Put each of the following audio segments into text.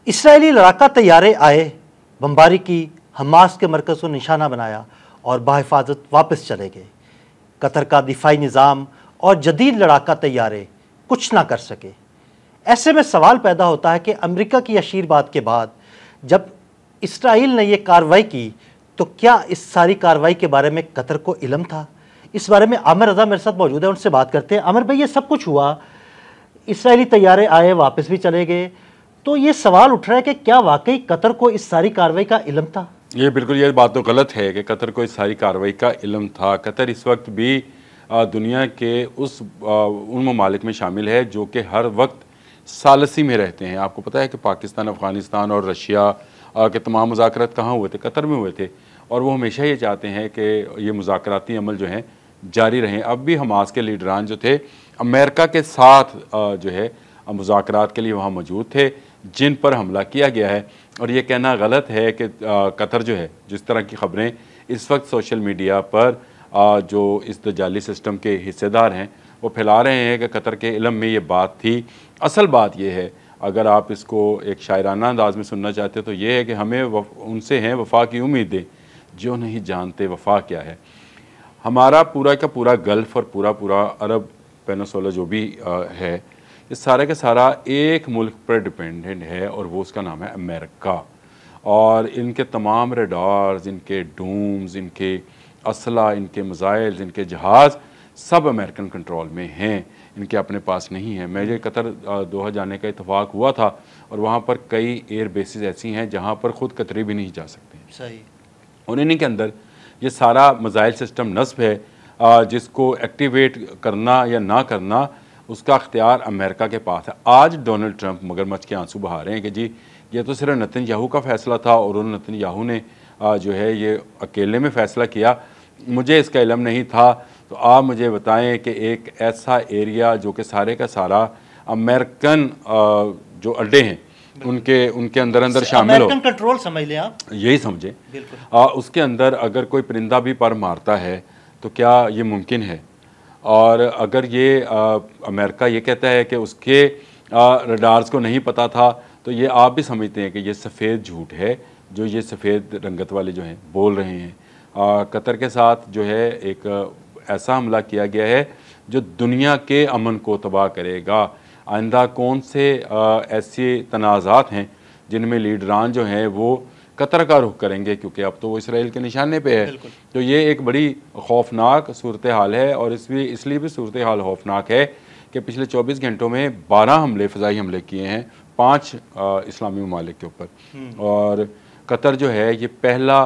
Israeli लड़ाका तैयारे आए, बमबारी की, हमास के मरकज़ को निशाना बनाया और बाहिफाजत वापस चले गए। कतर का दिफाई निज़ाम और जदीद लड़ाका तैयारे कुछ ना कर सके। ऐसे में सवाल पैदा होता है कि अमेरिका की आशीर्वाद के बाद जब इसराइल ने यह कार्रवाई की तो क्या इस सारी कार्रवाई के बारे में कतर को इल्म था? इस बारे में आमिर रज़ा मेरे साथ मौजूद है, उनसे बात करते हैं। आमिर भाई, ये सब कुछ हुआ, इसराइली तैयारे आए, वापस भी चले गए, तो ये सवाल उठ रहा है कि क्या वाकई कतर को इस सारी कार्रवाई का इल्म था? ये बिल्कुल, ये बात तो गलत है कि कतर को इस सारी कार्रवाई का इल्म था। कतर इस वक्त भी दुनिया के उन ममालिक में शामिल है जो कि हर वक्त सालसी में रहते हैं। आपको पता है कि पाकिस्तान, अफ़गानिस्तान और रशिया के तमाम मुज़ाकरात कहाँ हुए थे? कतर में हुए थे। और वो हमेशा ये चाहते हैं कि ये मुज़ाकराती अमल जो हैं जारी रहें। अब भी हमास के लीडरान जो थे अमेरिका के साथ जो है मुज़ाकरात के लिए वहाँ मौजूद थे, जिन पर हमला किया गया है। और ये कहना गलत है कि कतर जो है, जिस तरह की ख़बरें इस वक्त सोशल मीडिया पर जो इस दजाली सिस्टम के हिस्सेदार हैं वो फैला रहे हैं कि कतर के इल्म में ये बात थी। असल बात ये है, अगर आप इसको एक शायराना अंदाज में सुनना चाहते हो तो ये है कि हमें उनसे हैं वफ़ा की उम्मीदें जो नहीं जानते वफ़ा क्या है। हमारा पूरा का पूरा गल्फ़ और पूरा अरब पेनिनसुला जो भी है, ये सारा का सारा एक मुल्क पर डिपेंडेंट है और वो उसका नाम है अमेरिका। और इनके तमाम रडार्स, इनके डूम्स, इनके असला, इनके मिसाइल्स, इनके जहाज़ सब अमेरिकन कंट्रोल में हैं, इनके अपने पास नहीं है। मुझे कतर दोहा जाने का इत्तेफाक हुआ था और वहाँ पर कई एयर बेसिस ऐसी हैं जहाँ पर ख़ुद कतरी भी नहीं जा सकते। सही। और इन्हीं के अंदर ये सारा मिसाइल सिस्टम नस्ब है, जिसको एक्टिवेट करना या ना करना उसका अख्तियार अमेरिका के पास है। आज डोनाल्ड ट्रंप मगरमच्छ के आंसू बहा रहे हैं कि जी ये तो सिर्फ नेतन्याहू का फ़ैसला था और उन नेतन्याहू ने जो है ये अकेले में फ़ैसला किया, मुझे इसका इल्म नहीं था। तो आप मुझे बताएं कि एक ऐसा एरिया जो कि सारे का सारा अमेरिकन जो अड्डे हैं उनके अंदर शामिल हो, अमेरिकन कंट्रोल समझ लें आप, यही समझे, बिल्कुल। उसके अंदर अगर कोई परिंदा भी पर मारता है तो क्या ये मुमकिन है? और अगर ये अमेरिका ये कहता है कि उसके रडार्स को नहीं पता था, तो ये आप भी समझते हैं कि ये सफ़ेद झूठ है जो ये सफ़ेद रंगत वाले जो हैं बोल रहे हैं। कतर के साथ जो है एक ऐसा हमला किया गया है जो दुनिया के अमन को तबाह करेगा। आइंदा कौन से ऐसे तनाज़ात हैं जिनमें लीडरान जो हैं वो कतर का रुख करेंगे, क्योंकि अब तो वो इसराइल के निशाने पे है। तो ये एक बड़ी खौफनाक सूरत हाल है। और इसलिए भी सूरत हाल खौफनाक है कि पिछले 24 घंटों में 12 हमले, फ़िज़ाई हमले किए हैं 5 इस्लामी ममालिक के ऊपर। और कतर जो है ये पहला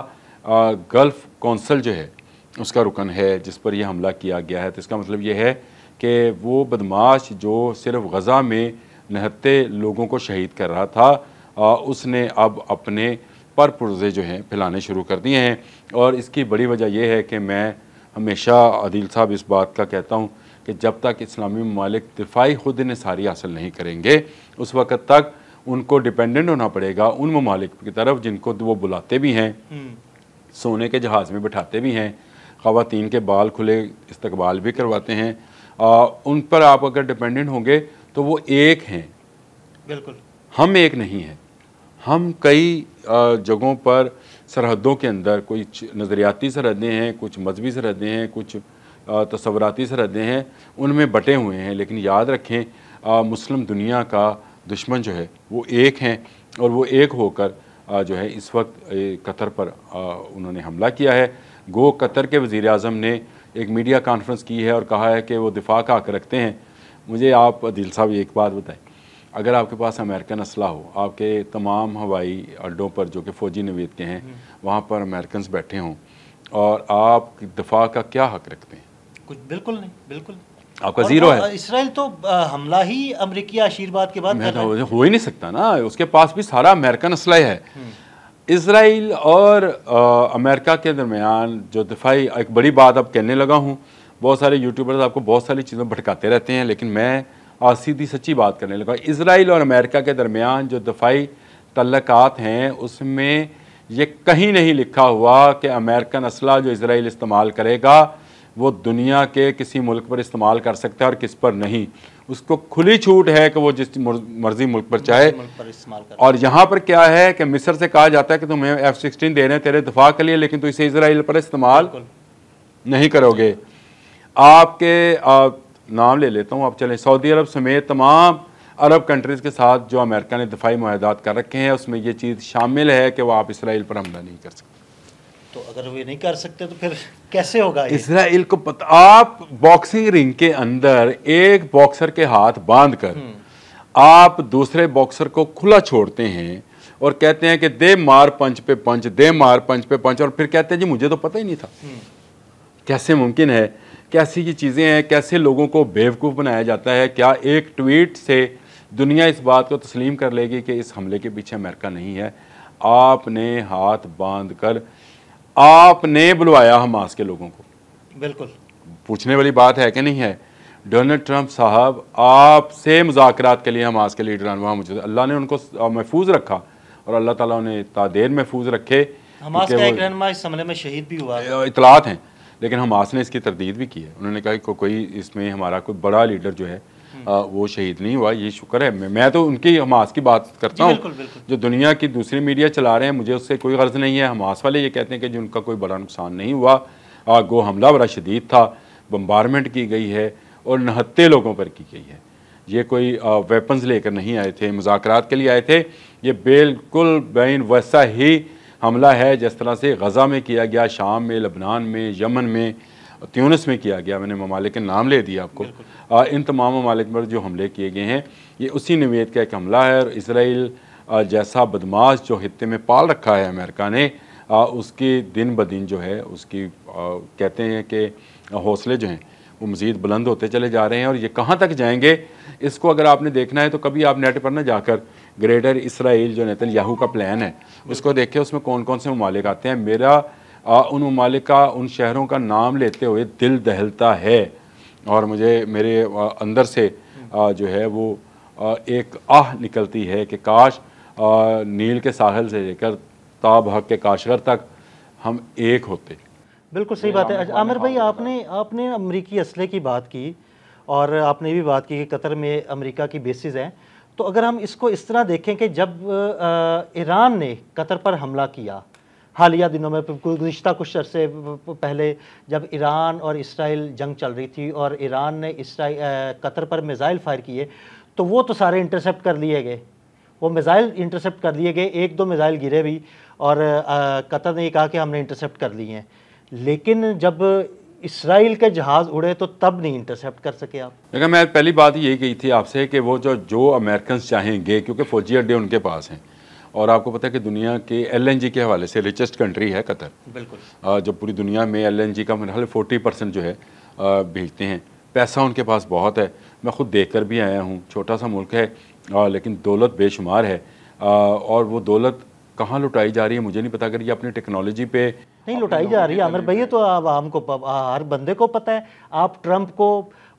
गल्फ़ कौंसल जो है उसका रुकन है जिस पर यह हमला किया गया है। तो इसका मतलब ये है कि वो बदमाश जो सिर्फ गज़ा में निहत्ते लोगों को शहीद कर रहा था, उसने अब अपने पर पुर्ज़े जो हैं फैलाने शुरू कर दिए हैं। और इसकी बड़ी वजह यह है कि मैं हमेशा आदिल साहब इस बात का कहता हूँ कि जब तक इस्लामी ममालिक दिफाई खुद इन्हिसारी हासिल नहीं करेंगे उस वक़्त तक उनको डिपेंडेंट होना पड़ेगा उन ममालिक की तरफ जिनको वो बुलाते भी हैं, सोने के जहाज़ में बिठाते भी हैं, ख़वातीन के बाल खुले इस्तकबाल भी करवाते हैं। उन पर आप अगर डिपेंडेंट होंगे तो वो एक हैं, बिल्कुल, हम एक नहीं हैं। हम कई जगहों पर सरहदों के अंदर कुछ नज़रियाती सरहदें हैं, कुछ मजहबी सरहदें हैं, कुछ तसव्वुराती सरहदें हैं, उनमें बटे हुए हैं। लेकिन याद रखें मुस्लिम दुनिया का दुश्मन जो है वो एक हैं और वो एक होकर जो है इस वक्त कतर पर उन्होंने हमला किया है। गो कतर के वज़ीर आज़म ने एक मीडिया कॉन्फ्रेंस की है और कहा है कि वो दिफा का हक़ रखते हैं। मुझे आप दिल साहब एक बात बताएं, अगर आपके पास अमेरिकन असला हो, आपके तमाम हवाई अड्डों पर जो कि फ़ौजी नवीद के हैं वहाँ पर अमेरिकन बैठे हों और आप दिफा का क्या हक़ रखते हैं? कुछ बिल्कुल नहीं, बिल्कुल आपका ज़ीरो है। इसराइल तो हमला ही अमेरिकी आशीर्वाद के बाद हो ही नहीं सकता ना, उसके पास भी सारा अमेरिकन असला है। इसराइल और अमेरिका के दरमियान जो दिफाई, एक बड़ी बात अब कहने लगा हूँ, बहुत सारे यूट्यूबर्स आपको बहुत सारी चीज़ें भटकाते रहते हैं, लेकिन मैं सीधी सच्ची बात करने लगा। इसराइल और अमेरिका के दरमियान जो दफ़ाई तल्लकात हैं उसमें ये कहीं नहीं लिखा हुआ कि अमेरिकन असला जो इसराइल इस्तेमाल करेगा वो दुनिया के किसी मुल्क पर इस्तेमाल कर सकता है और किस पर नहीं। उसको खुली छूट है कि वो जिस मर्जी मुल्क पर चाहे। और यहाँ पर क्या है कि मिस्र से कहा जाता है कि तुम्हें F-16 दे रहे हैं तेरे दिफा के लिए, लेकिन तो इसे इसराइल पर इस्तेमाल नहीं करोगे। आपके नाम ले लेता हूँ, आप चलें, सऊदी अरब समेत तमाम अरब कंट्रीज़ के साथ जो अमेरिका ने दिफाई मुआहदात कर रखे हैं, उसमें ये चीज़ शामिल है कि वो आप इसराइल पर हमला नहीं कर सकते। तो अगर वे नहीं कर सकते तो फिर कैसे होगा? इसराइल को पता, आप बॉक्सिंग रिंग के अंदर एक बॉक्सर के हाथ बांधकर आप दूसरे बॉक्सर को खुला छोड़ते हैं और कहते हैं कि दे मार पंच पे पंच, दे मार पंच पे पंच, और फिर कहते हैं जी मुझे तो पता ही नहीं था। कैसे मुमकिन है? कैसी ये चीज़ें हैं? कैसे लोगों को बेवकूफ़ बनाया जाता है? क्या एक ट्वीट से दुनिया इस बात को तस्लीम कर लेगी कि इस हमले के पीछे अमेरिका नहीं है? आपने हाथ बांध कर आपने बुलवाया हमास के लोगों को। बिल्कुल पूछने वाली बात है कि नहीं है? डोनाल्ड ट्रंप साहब आपसे मुज़ाकरात के लिए हमास के लीडरान वहाँ मुझे, अल्लाह ने उनको महफूज रखा और अल्लाह ताला उन्हें तादेर महफूज रखे। हमास का एक रहनुमा इस हमले में शहीद भी हुआ, इतलात हैं, लेकिन हमास ने इसकी तरदीद भी की है। उन्होंने कहा कि कोई इसमें हमारा कोई बड़ा लीडर जो है वो शहीद नहीं हुआ, ये शुक्र है। मैं तो उनकी हमास की बात करता हूँ, जो दुनिया की दूसरी मीडिया चला रहे हैं, मुझे उससे कोई गर्ज नहीं है। हमास वाले ये कहते हैं कि जो उनका कोई बड़ा नुकसान नहीं हुआ, गो हमला बड़ा शदीद था, बम्बारमेंट की गई है और 69 लोगों पर की गई है। ये कोई वेपन्स लेकर नहीं आए थे, मुज़ाकरात के लिए आए थे। ये बिल्कुल बैन वैसा ही हमला है जिस तरह से गज़ा में किया गया, शाम में, लबनान में, यमन में, त्यूनिस में किया गया। मैंने ममालिक के नाम ले दिया आपको। इन तमाम ममालिक पर जो हमले किए गए हैं ये उसी नवीयत का एक हमला है। और इसराइल जैसा बदमाश जो हित्ते में पाल रखा है अमेरिका ने, उसकी दिन ब दिन जो है उसकी कहते हैं कि हौसले जो हैं वो मज़ीद बुलंद होते चले जा रहे हैं। और ये कहाँ तक जाएंगे, इसको अगर आपने देखना है तो कभी आप नेट पर ना जाकर ग्रेटर इसराइल जो नेतन्याहू का प्लान है उसको देखें, उसमें कौन कौन से ममालिक आते हैं। मेरा उन ममालिक का, उन शहरों का नाम लेते हुए दिल दहलता है और मुझे मेरे अंदर से जो है वो एक आह निकलती है कि काश नील के साहिल से लेकर ताब हक के काशगर तक हम एक होते। बिल्कुल सही बात है। आमिर भाई, आपने अमरीकी असले की बात की और आपने भी बात की कि कतर में अमेरिका की बेसिस हैं। तो अगर हम इसको इस तरह देखें कि जब ईरान ने कतर पर हमला किया हालिया दिनों में, गुज़िश्ता कुछ अरसे पहले जब ईरान और इसराइल जंग चल रही थी और ईरान ने कतर पर मिज़ाइल फायर किए, तो वो तो सारे इंटरसेप्ट कर लिए गए, वो मिज़ाइल इंटरसेप्ट कर लिए गए। एक दो मिज़ाइल गिरे भी और कतर ने ये कहा कि हमने इंटरसेप्ट कर लिए हैं। लेकिन जब इसराइल के जहाज़ उड़े तो तब नहीं इंटरसेप्ट कर सके आप। देखिए, मैं पहली बात यही कही थी आपसे कि वो जो अमेरिकन चाहेंगे, क्योंकि फ़ौजी अड्डे उनके पास हैं और आपको पता है कि दुनिया के LNG के हवाले से रिचेस्ट कंट्री है कतर। बिल्कुल। जो पूरी दुनिया में LNG का मेरे ख्याल 40% जो है भेजते हैं। पैसा उनके पास बहुत है, मैं ख़ुद देख कर भी आया हूँ। छोटा सा मुल्क है लेकिन दौलत बेशुमार है। और वो दौलत कहाँ लुटाई जा रही है मुझे नहीं पता। अगर ये अपनी टेक्नोलॉजी पे नहीं लुटाई जा रही है आमिर भाई, तो आवाम को, हर बंदे को पता है। आप ट्रंप को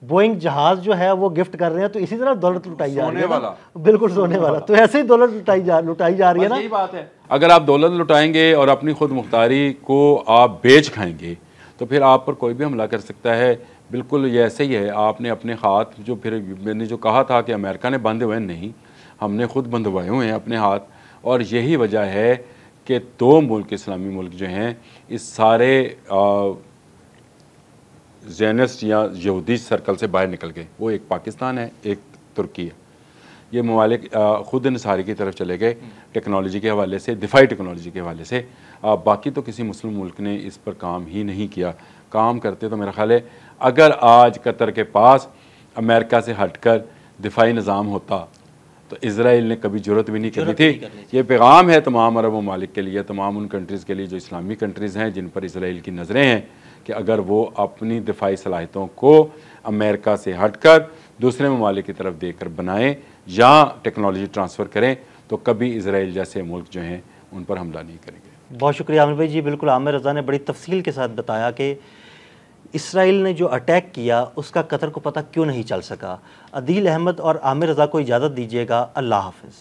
बोइंग जहाज जो है वो गिफ्ट कर रहे हैं, तो इसी तरह दौलत लुटाई जा रही है। बिल्कुल सोने वाला। तो ऐसे ही दौलत लुटाई जा रही है ना। यही बात है। अगर आप दौलत लुटाएंगे और अपनी खुद मुख्तारी को आप बेच खाएंगे तो फिर आप पर कोई भी हमला कर सकता है। बिल्कुल ये ऐसे ही है। आपने अपने हाथ जो, फिर मैंने जो कहा था कि अमेरिका ने बांधे हुए, नहीं, हमने खुद बंधवाए हुए हैं अपने हाथ। और यही वजह है कि दो मुल्क, इस्लामी मुल्क जो हैं, इस सारे ज़ेनिस्ट या यहूदी सर्कल से बाहर निकल गए। वो एक पाकिस्तान है, एक तुर्की है। ये ममालिक ख़ुद इंसारी की तरफ चले गए टेक्नोलॉजी के हवाले से, दिफाई टेक्नोलॉजी के हवाले से। बाकी तो किसी मुस्लिम मुल्क ने इस पर काम ही नहीं किया। काम करते तो मेरा ख्याल है अगर आज कतर के पास अमेरिका से हटकर दिफाई निज़ाम होता तो इसराइल ने कभी जरूरत भी नहीं करनी थी। ये पैगाम है तमाम अरब ममालिक के लिए, तमाम उन कंट्रीज़ के लिए जो इस्लामी कंट्रीज़ हैं जिन पर इसराइल की नज़रें हैं, कि अगर वो अपनी दिफाई सलाहियतों को अमेरिका से हटकर दूसरे ममालिक की तरफ देकर बनाएं या टेक्नोलॉजी ट्रांसफ़र करें तो कभी इसराइल जैसे मुल्क जो हैं उन पर हमला नहीं करेंगे। बहुत शुक्रिया आमिर भाई जी। बिल्कुल, आमिर रज़ा ने बड़ी तफसील के साथ बताया कि इसराइल ने जो अटैक किया उसका कतर को पता क्यों नहीं चल सका। अदील अहमद और आमिर रज़ा को इजाज़त दीजिएगा। अल्लाह हाफ़िज़।